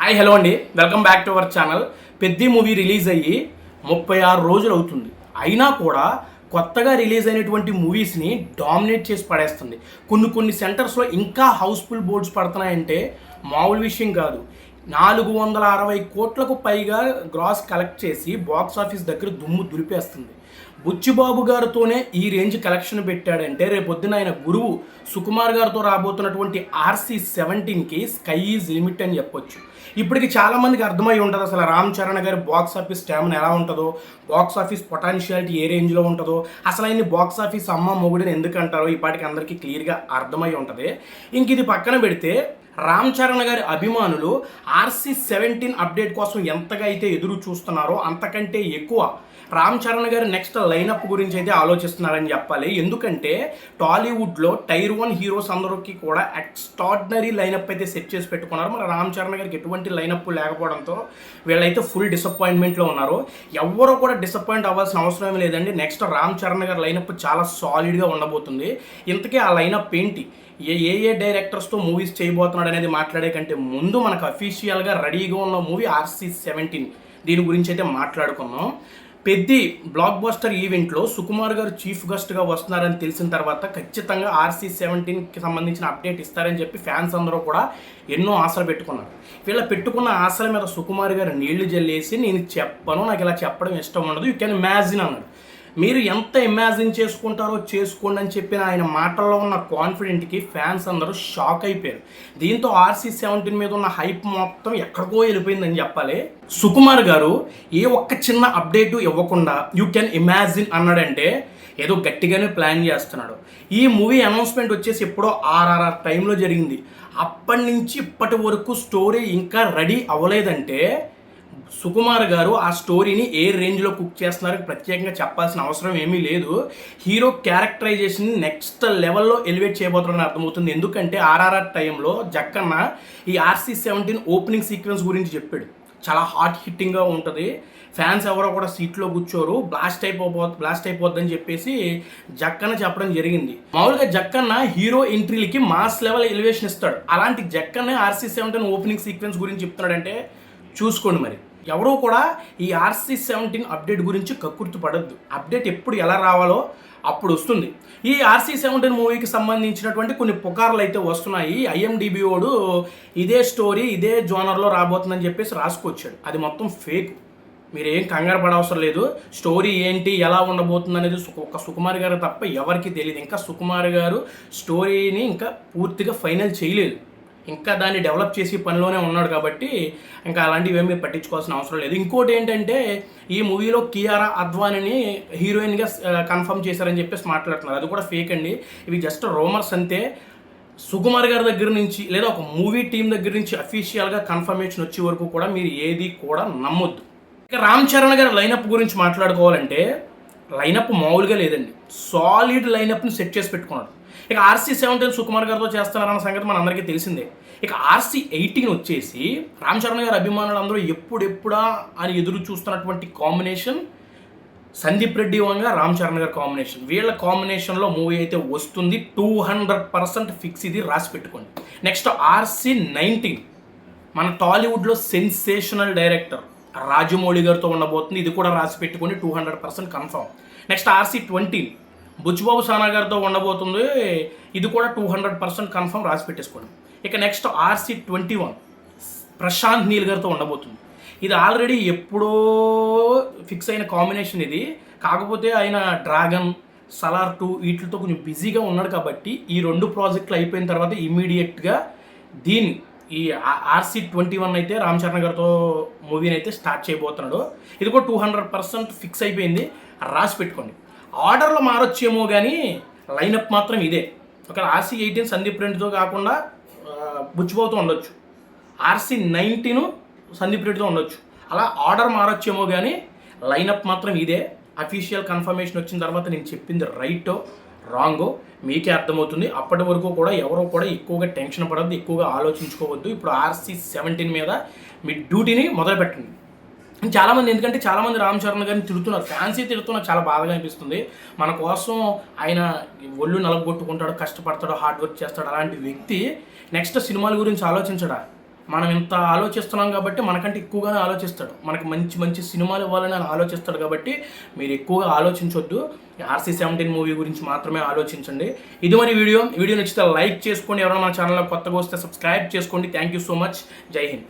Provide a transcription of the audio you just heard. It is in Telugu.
హాయ్ హలో అండి, welcome back to our channel. Peddi movie release అయ్యి 36 రోజులు అవుతుంది. అయినా కూడా కొత్తగా రిలీజ్ అయినటువంటి మూవీస్ని డామినేట్ చేసి పడేస్తుంది. కొన్ని సెంటర్స్లో ఇంకా హౌస్ఫుల్ బోర్డ్స్ పడుతున్నాయంటే మామూలు విషయం కాదు. 460 కోట్లకు పైగా గ్రాస్ కలెక్ట్ చేసి బాక్స్ ఆఫీస్ దగ్గర దుమ్ము దులిపేస్తుంది. బుచ్చిబాబు గారితోనే ఈ రేంజ్ కలెక్షన్ పెట్టాడంటే రేపొద్దున ఆయన గురువు సుకుమార్ గారితో రాబోతున్నటువంటి RC-17కి స్కై ఈజ్ లిమిట్ అని చెప్పొచ్చు. ఇప్పటికి చాలామందికి అర్థమై ఉంటుంది అసలు రామ్ చరణ్ గారి బాక్స్ ఆఫీస్ స్టామినా ఎలా ఉంటుందో, బాక్స్ ఆఫీస్ పొటెన్షియాలిటీ ఏ రేంజ్లో ఉంటుందో, అసలు ఆయన్ని బాక్స్ ఆఫీస్ అమ్మ మొగుడిని ఎందుకు అంటారో ఇప్పటికి అందరికీ క్లియర్గా అర్థమై ఉంటుంది. ఇంక ఇది పక్కన పెడితే రామ్ చరణ్ గారి అభిమానులు RC-17 అప్డేట్ కోసం ఎంతగా అయితే ఎదురు చూస్తున్నారో అంతకంటే ఎక్కువ రామ్ చరణ్ గారి నెక్స్ట్ లైనప్ గురించి అయితే ఆలోచిస్తున్నారని చెప్పాలి. ఎందుకంటే టాలీవుడ్లో టైర్ 1 హీరోస్ అందరికీ కూడా ఎక్స్ట్రాడినరీ లైనప్ అయితే సెట్ చేసి పెట్టుకున్నారు. మరి రామ్ చరణ్ గారికి ఎటువంటి లైనప్ లేకపోవడంతో వీళ్ళైతే ఫుల్ డిసప్పాయింట్మెంట్లో ఉన్నారు. ఎవరో కూడా డిసప్పాయింట్ అవ్వాల్సిన అవసరం లేదండి. నెక్స్ట్ రామ్ చరణ్ గారి లైనప్ చాలా సాలిడ్గా ఉండబోతుంది. ఇంతకీ ఆ లైనప్ ఏంటి, ఏ డైరెక్టర్స్తో మూవీస్ చేయబోతున్నాడు అనేది మాట్లాడే కంటే ముందు మనకు అఫీషియల్గా రెడీగా ఉన్న మూవీ RC-17 దీని గురించి అయితే మాట్లాడుకున్నాం. పెద్ది బ్లాక్ బస్టర్ ఈవెంట్లో సుకుమార్ గారు చీఫ్ గెస్ట్గా వస్తున్నారని తెలిసిన తర్వాత ఖచ్చితంగా RC-17కి సంబంధించిన అప్డేట్ ఇస్తారని చెప్పి ఫ్యాన్స్ అందరూ కూడా ఎన్నో ఆశలు పెట్టుకున్నారు. వీళ్ళ పెట్టుకున్న ఆశల మీద సుకుమార్ గారు నీళ్లు జల్లేసి నేను చెప్పను, నాకు ఇలా చెప్పడం ఇష్టం ఉండదు, యూ కెన్ ఇమాజిన్ అన్నాడు. మీరు ఎంత ఇమాజిన్ చేసుకుంటారో చేసుకోండి అని చెప్పిన ఆయన మాటల్లో ఉన్న కాన్ఫిడెంట్కి ఫ్యాన్స్ అందరూ షాక్ అయిపోయారు. దీంతో RC-17 మీద ఉన్న హైప్ మొత్తం ఎక్కడికో వెళ్ళిపోయిందని చెప్పాలి. సుకుమార్ గారు ఏ ఒక్క చిన్న అప్డేటు ఇవ్వకుండా యూ కెన్ ఇమాజిన్ అన్నాడంటే ఏదో గట్టిగానే ప్లాన్ చేస్తున్నాడు. ఈ మూవీ అనౌన్స్మెంట్ వచ్చేసి ఎప్పుడో RRR టైంలో జరిగింది. అప్పటి నుంచి ఇప్పటి వరకు స్టోరీ ఇంకా రెడీ అవ్వలేదంటే సుకుమార్ గారు ఆ స్టోరీని ఏ రేంజ్లో కుక్ చేస్తున్నారో ప్రత్యేకంగా చెప్పాల్సిన అవసరం ఏమీ లేదు. హీరో క్యారెక్టరైజేషన్ నెక్స్ట్ లెవెల్లో ఎలివేట్ చేయబోతున్నారని అర్థమవుతుంది. ఎందుకంటే RRR టైంలో జక్కన్న ఈ RC-17 ఓపెనింగ్ సీక్వెన్స్ గురించి చెప్పాడు. చాలా హాట్ హిట్టింగ్గా ఉంటుంది, ఫ్యాన్స్ ఎవరో కూడా సీట్లో కూర్చోరు, బ్లాస్ట్ అయిపోద్దని చెప్పేసి జక్కన్న చెప్పడం జరిగింది. మామూలుగా జక్కన్న హీరో ఎంట్రీలకి మాస్ లెవెల్ ఎలివేషన్ ఇస్తాడు. అలాంటి జక్కన్న RC-17 ఓపెనింగ్ సీక్వెన్స్ గురించి చెప్తున్నాడంటే చూసుకోండి. మరి ఎవరో కూడా ఈ RC-17 అప్డేట్ గురించి కక్కుర్తి పడద్దు. అప్డేట్ ఎప్పుడు ఎలా రావాలో అప్పుడు వస్తుంది. ఈ RC-17 మూవీకి సంబంధించినటువంటి కొన్ని పుకార్లు అయితే వస్తున్నాయి. IMDb వాడు ఇదే స్టోరీ ఇదే జోనర్లో రాబోతుందని చెప్పేసి రాసుకొచ్చాడు. అది మొత్తం ఫేక్. మీరు ఏం కంగారు పడవసరం లేదు. స్టోరీ ఏంటి ఎలా ఉండబోతుంది అనేది ఒక సుకుమార్ గారు తప్ప ఎవరికి తెలియదు. ఇంకా సుకుమార్ గారు స్టోరీని ఇంకా పూర్తిగా ఫైనల్ చేయలేదు, ఇంకా దాన్ని డెవలప్ చేసి పనిలోనే ఉన్నాడు. కాబట్టి ఇంకా అలాంటివి ఏమీ పట్టించుకోవాల్సిన అవసరం లేదు. ఇంకోటి ఏంటంటే ఈ మూవీలో కియారా అద్వానీని హీరోయిన్గా కన్ఫర్మ్ చేశారని చెప్పేసి మాట్లాడుతున్నారు. అది కూడా ఫేక్ అండి. ఇవి జస్ట్ రూమర్స్ అంతే. సుకుమార్ గారి దగ్గర నుంచి లేదా ఒక మూవీ టీం దగ్గర నుంచి అఫీషియల్గా కన్ఫర్మేషన్ వచ్చే వరకు కూడా మీరు ఏది కూడా నమ్మొద్దు. ఇక రామ్ చరణ్ గారి లైనప్ గురించి మాట్లాడుకోవాలంటే లైనప్ మామూలుగా లేదండి. సాలిడ్ లైనప్ని సెట్ చేసి పెట్టుకున్నాడు. ఇక RC-17 సుకుమార్ గారితో చేస్తున్నారన్న సంగతి మన అందరికీ తెలిసిందే. ఇక RC-18 వచ్చేసి రామ్ చరణ్ గారి అభిమానులు అందరూ ఎప్పుడెప్పుడా అని ఎదురు చూస్తున్నటువంటి కాంబినేషన్ సందీప్ రెడ్డి వంగ రామ్ చరణ్ గారి కాంబినేషన్. వీళ్ళ కాంబినేషన్లో మూవీ అయితే వస్తుంది. 200% ఫిక్స్, ఇది రాసి పెట్టుకోండి. నెక్స్ట్ RC-19 మన టాలీవుడ్లో సెన్సేషనల్ డైరెక్టర్ రాజమౌళి గారితో ఉండబోతుంది. ఇది కూడా రాసి పెట్టుకోండి, 200% కన్ఫర్మ్. నెక్స్ట్ RC-20 బుచ్చిబాబు సానా గారితో ఉండబోతుంది. ఇది కూడా 200% కన్ఫర్మ్, రాసి పెట్టేసుకోండి. ఇక నెక్స్ట్ RC-21 ప్రశాంత్ నీల్ గారితో ఉండబోతుంది. ఇది ఆల్రెడీ ఎప్పుడో ఫిక్స్ అయిన కాంబినేషన్ ఇది. కాకపోతే ఆయన డ్రాగన్, సలార్ 2 వీటితో కొంచెం బిజీగా ఉన్నాడు. కాబట్టి ఈ 2 ప్రాజెక్టులు అయిపోయిన తర్వాత ఇమీడియట్గా ఈ RC-21 అయితే రామ్ చరణ్ గారితో మూవీని అయితే స్టార్ట్ చేయబోతున్నాడు. ఇది కూడా 200% ఫిక్స్ అయిపోయింది, రాసి పెట్టుకోండి. ఆర్డర్లో మారొచ్చేమో కానీ లైనప్ మాత్రం ఇదే. ఒక RC-18 సందీప్ రెడ్డితో కాకుండా బుచ్చిబాబుతో ఉండొచ్చు, RC-19 సందీప్ రెడ్డితో ఉండొచ్చు. అలా ఆర్డర్ మారొచ్చేమో కానీ లైనప్ మాత్రం ఇదే. అఫీషియల్ కన్ఫర్మేషన్ వచ్చిన తర్వాత నేను చెప్పింది రైటో రాంగో మీకే అర్థమవుతుంది. అప్పటి వరకు కూడా ఎవరో కూడా ఎక్కువగా టెన్షన్ పడద్దు, ఎక్కువగా ఆలోచించుకోవద్దు. ఇప్పుడు RC-17 మీద మీ డ్యూటీని మొదలు పెట్టండి. చాలామంది ఎందుకంటే చాలామంది రామ్ చరణ్ గారిని తిడుతున్నారు, ఫ్యాన్సీ తిడుతున్నారు. చాలా బాధగా అనిపిస్తుంది. మన కోసం ఆయన ఒళ్ళు నలగొట్టుకుంటాడు, కష్టపడతాడు, హార్డ్ వర్క్ చేస్తాడు. అలాంటి వ్యక్తి నెక్స్ట్ సినిమాల గురించి ఆలోచించడా? మనం ఇంత ఆలోచిస్తున్నాం కాబట్టి మనకంటే ఎక్కువగానే ఆలోచిస్తాడు. మనకు మంచి మంచి సినిమాలు ఇవ్వాలని ఆయన ఆలోచిస్తాడు. కాబట్టి మీరు ఎక్కువగా ఆలోచించొద్దు. RC-17 మూవీ గురించి మాత్రమే ఆలోచించండి. ఇది మరి వీడియో నచ్చితే లైక్ చేసుకోండి. ఎవరైనా మన ఛానల్లో కొత్తగా వస్తే సబ్స్క్రైబ్ చేసుకోండి. Thank you so much. జై హింద్.